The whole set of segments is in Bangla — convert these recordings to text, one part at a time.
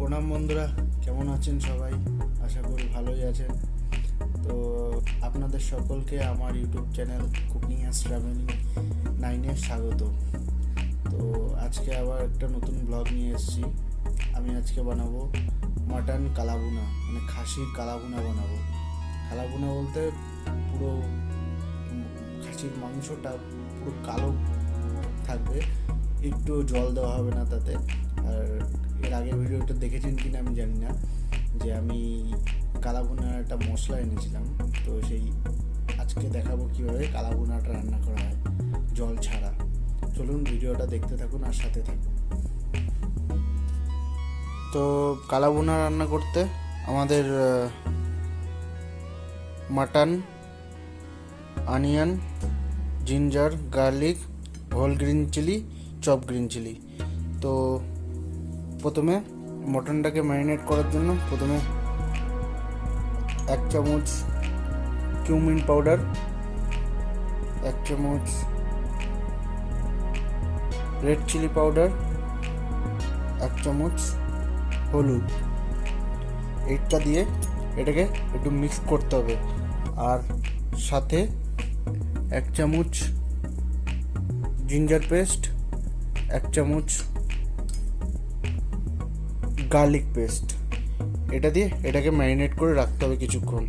প্রণাম বন্ধুরা, কেমন আছেন সবাই? আশা করি ভালোই আছেন। তো আপনাদের সকলকে আমার YouTube channel cooking and travelling 9-এ স্বাগত। তো আজকে আবার একটা নতুন ব্লগ নিয়ে এসেছি। আমি আজকে বানাবো মাটন কালাভুনা, মানে খাসির কালাভুনা বানাবো। কালাভুনা বলতে পুরো খাসির মাংসটা পুরো কালো থাকবে, একটু জল দেওয়া হবে না তাতে। আর এর আগের ভিডিওটা দেখেছেন কিনা আমি জানি না, যে আমি কালাভুনার একটা মশলা এনেছিলাম। তো সেই আজকে দেখাবো কীভাবে কালাভুনাটা রান্না করা হয় জল ছাড়া। চলুন ভিডিওটা দেখতে থাকুন আর সাথে থাকুন। তো কালাভুনা রান্না করতে আমাদের mutton, onion, ginger, garlic, whole green chilli, chop green chilli. তো প্রথমে মটনটাকে ম্যারিনেট করার জন্য প্রথমে 1 চামচ কিউমিন পাউডার, 1 চামচ রেড চিলি পাউডার, 1 চামচ হলুদ, এইটা দিয়ে এটাকে একটু মিক্স করতে হবে। আর সাথে 1 চামচ জিঞ্জার পেস্ট, 1 চামচ গার্লিক পেস্ট, এটা দিয়ে এটাকে ম্যারিনেট করে রাখতে হবে কিছুক্ষণ।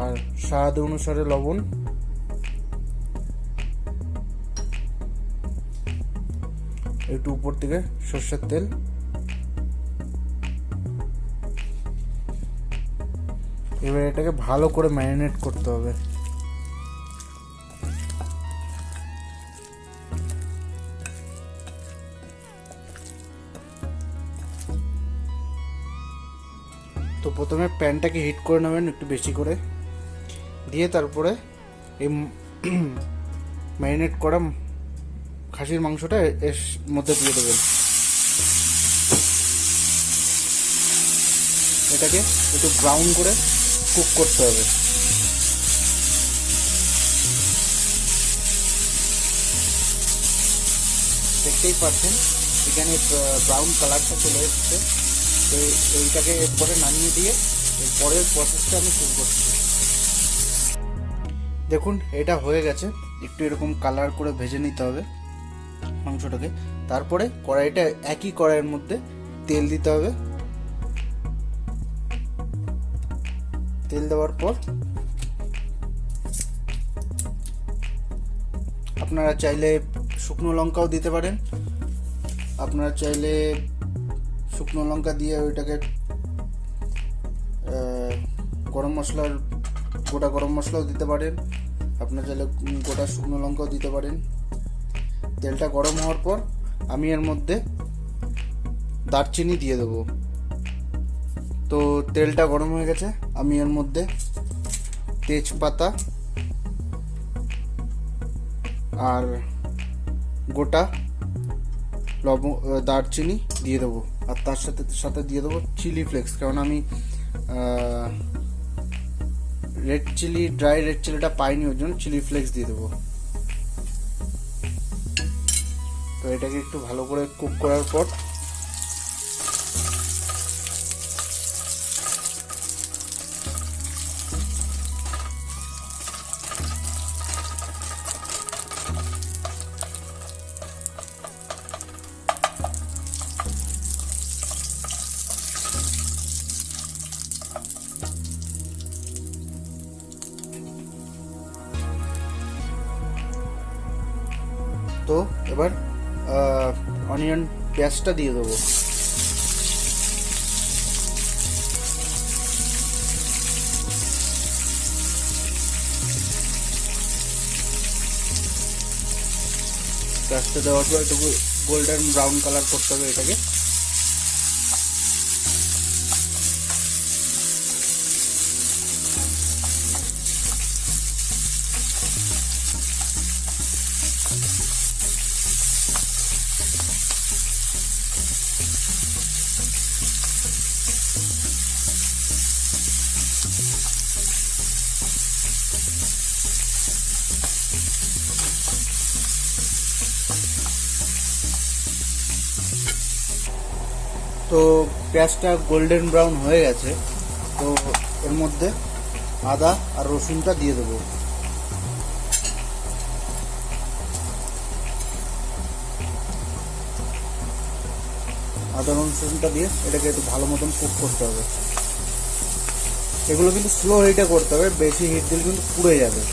আর স্বাদ অনুসারে লবণ, একটু উপর থেকে সরষের তেল, এবার এটাকে ভালো করে ম্যারিনেট করতে হবে। তো প্রথমে প্যানটাকে হিট করে নেবেন একটু বেশি করে, দিয়ে তারপরে এই ম্যারিনেট করা খাসির মাংসটা এর মধ্যে দিয়ে দেবেন। এটাকে একটু ব্রাউন করে কুক করতে হবে। দেখতেই পাচ্ছেন এখানে ব্রাউন কালারটা চলে এসছে। তো এইটাকে এরপরে নামিয়ে দিয়ে এরপরের প্রসেসটা আমি শুরু করছি। দেখুন এটা হয়ে গেছে, একটু এরকম কালার করে ভেজে নিতে হবে মাংসটাকে। তারপরে কড়াইটা একই কড়াইয়ের মধ্যে তেল দিতে হবে। তেল দেওয়ার পর আপনারা চাইলে শুকনো লঙ্কাও দিতে পারেন। আপনারা চাইলে শুকনো লঙ্কা দিয়ে ওইটাকে গোটা গরম মশলাও দিতে পারেন। আপনারা চাইলে গোটা শুকনো লঙ্কাও দিতে পারেন। তেলটা গরম হওয়ার পর আমি এর মধ্যে দারচিনি দিয়ে দেবো। তো তেলটা গরম হয়ে গেছে, আমি এর মধ্যে তেজপাতা আর গোটা দারচিনি দিয়ে দেবো। আর তার সাথে সাথে দিয়ে দেবো চিলি ফ্লেক্স, কারণ আমি ড্রাই রেড চিলিটা পাইনি, ওই জন্য চিলি ফ্লেক্স দিয়ে দেবো। তো এটাকে একটু ভালো করে কুক করার পর তো এবার অনিয়ন পেঁয়াজটা দিয়ে দেবো। পেঁয়াজটা দেওয়ার পর একটু গোল্ডেন ব্রাউন কালার করতে হবে এটাকে। তো পেঁয়াজটা গোল্ডেন ব্রাউন হয়ে গেছে, তো এর মধ্যে আদা আর রসুনটা দিয়ে দেবো। আদা রসুনটা দিয়ে এটাকে একটু ভালো মতন কুক করতে হবে। এগুলো কিন্তু স্লো হিটে করতে হবে, বেশি হিট দিলে কিন্তু পুড়ে যাবে।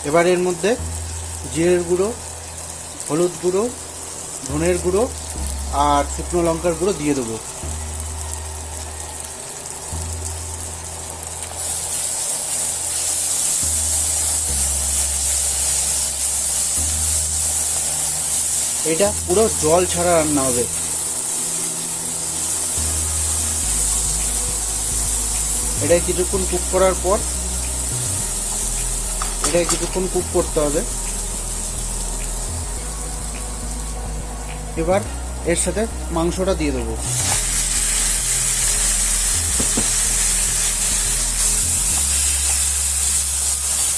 এবার এর মধ্যে জিরের গুঁড়ো, হলুদ গুঁড়ো, ধনের গুঁড়ো আর শুকনো লঙ্কার গুঁড়ো দিয়ে দেবো। এটা পুরো জল ছাড়া রান্না হবে। এটাই কিছুক্ষণ কুক করার পর এটাই কিছুক্ষণ কুক করতে হবে। এবার এর সাথে মাংসটা দিয়ে দেবো।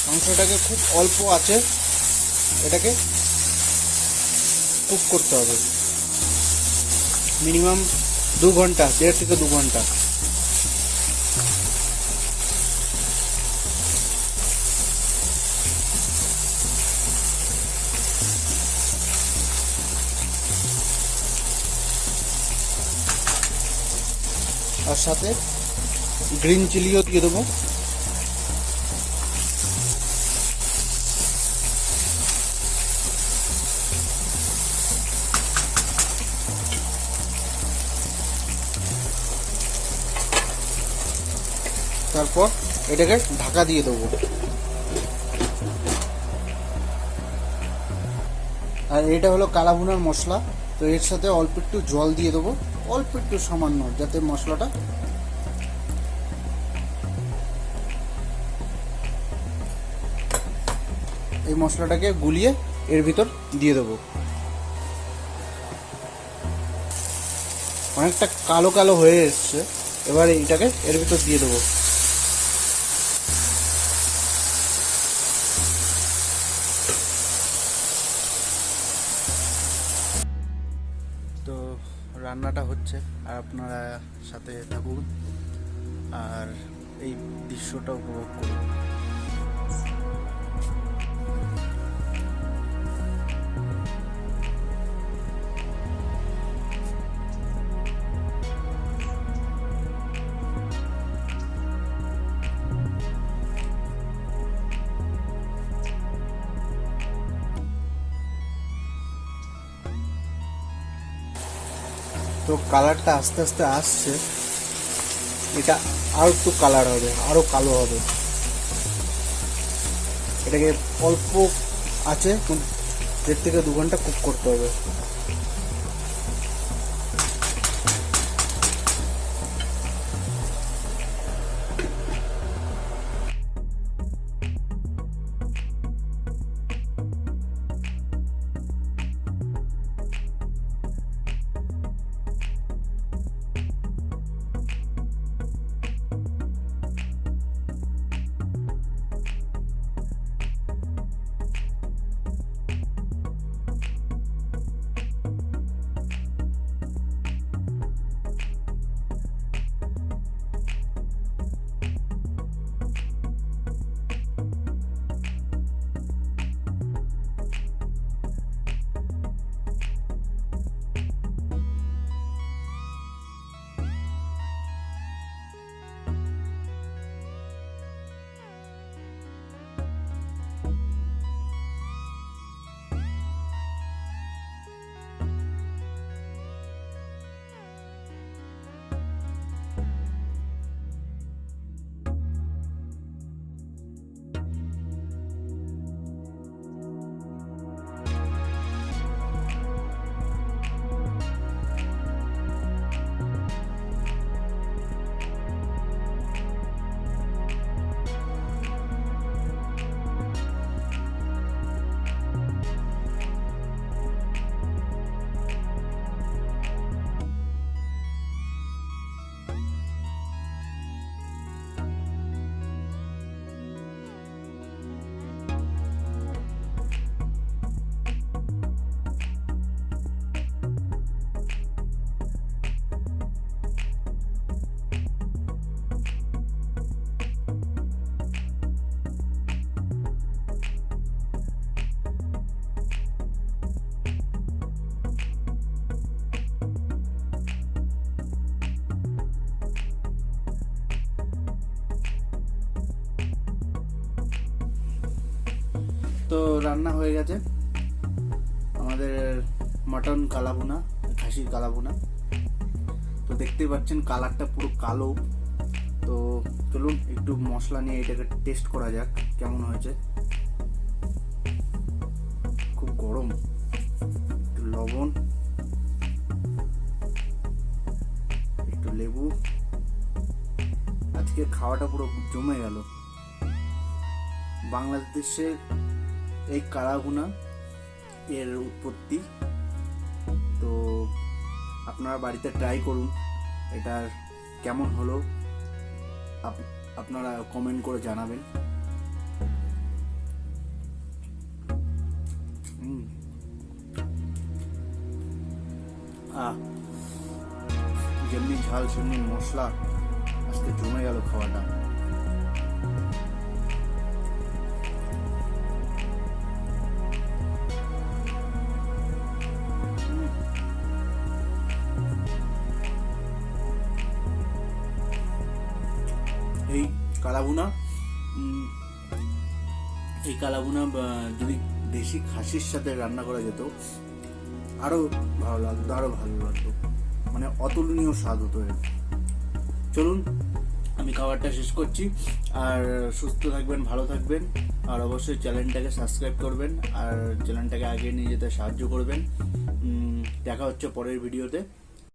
মাংসটাকে খুব অল্প আঁচে এটাকে কুক করতে হবে, মিনিমাম 2 ঘন্টা, 1.5 থেকে 2 ঘন্টা। আর সাথে গ্রিন চিলিও দিয়ে দেবো। তারপর এটাকে ঢাকা দিয়ে দেবো। আর এটা হলো কালা ভুনার মশলা। তো এর সাথে অল্প একটু জল দিয়ে দেবো, অল্প একটু সামান্য, যাতে মশলাটা এই মশলাটাকে গুলিয়ে এর ভিতর দিয়ে দেবো। অনেকটা কালো কালো হয়ে এসছে, এবার এইটাকে এর ভিতর দিয়ে দেবো। তো রান্নাটা হচ্ছে, আর আপনারা সাথে থাকুন আর এই দৃশ্যটা উপভোগ করুন। তো কালারটা আস্তে আস্তে আসছে, এটা আরো একটু কালার হবে, আরো কালো হবে। এটাকে অল্প আছে 1.5 থেকে 2 ঘন্টা কুক করতে হবে। তো রান্না হয়ে গেছে আমাদের মটন কালা ভুনা, খাসির কালা ভুনা। তো দেখতেই পাচ্ছেন কালারটা পুরো কালো। তো চলুন একটু মশলা নিয়ে এটাকে টেস্ট করা যাক কেমন হয়েছে। খুব গরম, একটু লবণ, একটু লেবু। আজকে খাওয়াটা পুরো জমে গেল। বাংলাদেশের এই কালা ভুনা এর উৎপত্তি। তো আপনারা বাড়িতে ট্রাই করুন, এটার কেমন হলো আপনারা কমেন্ট করে জানাবেন। যেমনি ঝাল সেমনি মশলা, আজকে জমে গেল খাওয়াটা। এই কালাভুনা যদি দেশি খাসির সাথে রান্না করা যেত আরো ভালো লাগতো, মানে অতুলনীয় স্বাদ হতো এর। চলুন আমি খাবারটা শেষ করছি। আর সুস্থ থাকবেন, ভালো থাকবেন, আর অবশ্যই চ্যানেলটাকে সাবস্ক্রাইব করবেন আর চ্যানেলটাকে আগিয়ে নিয়ে যেতে সাহায্য করবেন। দেখা হচ্ছে পরের ভিডিওতে।